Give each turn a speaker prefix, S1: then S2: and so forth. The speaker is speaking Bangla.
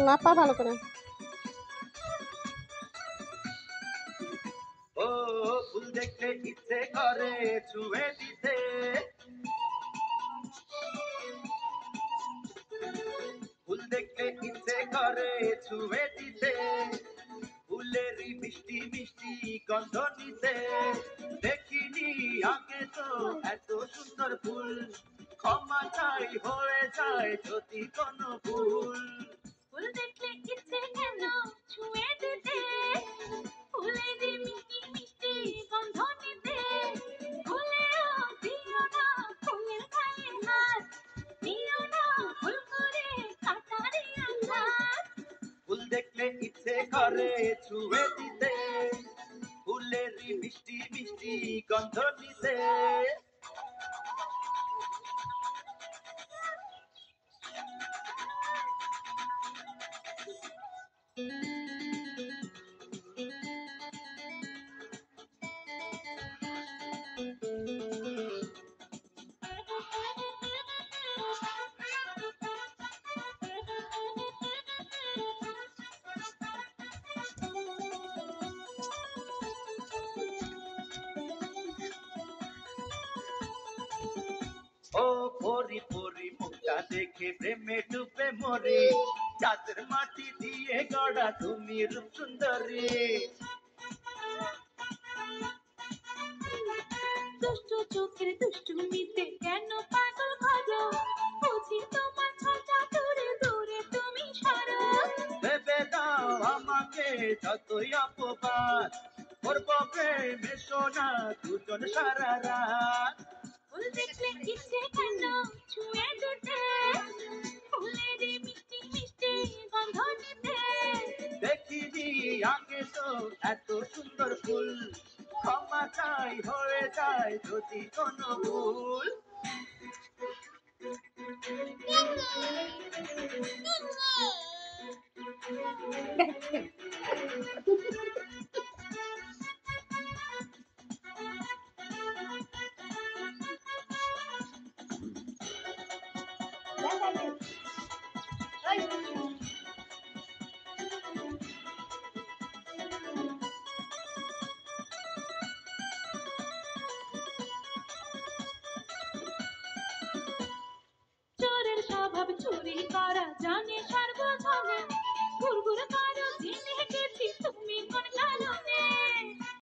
S1: না পা ভালো করে।
S2: ও ফুল দেখলে ইচ্ছে করে ছুঁয়ে দিতে, ফুল দেখলে ইচ্ছে করে ছুঁয়ে দিতে, ফুলেরই মিষ্টি মিষ্টি গন্ধ নিতে। দেখিনি আগে তো এত সুন্দর ফুল, ক্ষমা চাই হয়ে যায় যদি কোনো ভুল।
S3: ফুল দেখলে ইচ্ছে কেন ছুঁয়ে দিতে, ফুলেরই মিষ্টি মিষ্টি গন্ধ নিতে। ভুলেও দিও না ফুলের গায়ে হাত, দিও না ভুল করে কাটারি আঘাত।
S2: ফুল দেখলে ইচ্ছে করে ছুঁয়ে দিতে, ফুলেরই মিষ্টি মিষ্টি গন্ধ নিতে। ও পরি পরি মুখটা দেখে প্রেমে ডুবে মরে, চাঁদের মাটি দিয়ে গড়া তুমি রূপ সুন্দরী।
S3: দুষ্ট চোখের দুষ্টুমিতে কেন পাগল করো, বুঝি তোমার ছোটা দূরে দূরে তুমি সরো।
S2: ভেবে দাও আমাকে যতই অপবাদ, করবো প্রেমে সোনা দুজন সারা রাত।
S3: ফুল দেখলে ইচ্ছে কেন ছুঁয়ে দিতে, ফুলেরই মিষ্টি মিষ্টি গন্ধ নিতে।
S2: দেখিনি আগে তো এত সুন্দর ফুল, ক্ষমা চাই হয়ে যায় যদি কোনো ভুল।
S3: চোরের স্বভাব চুরি করা জানে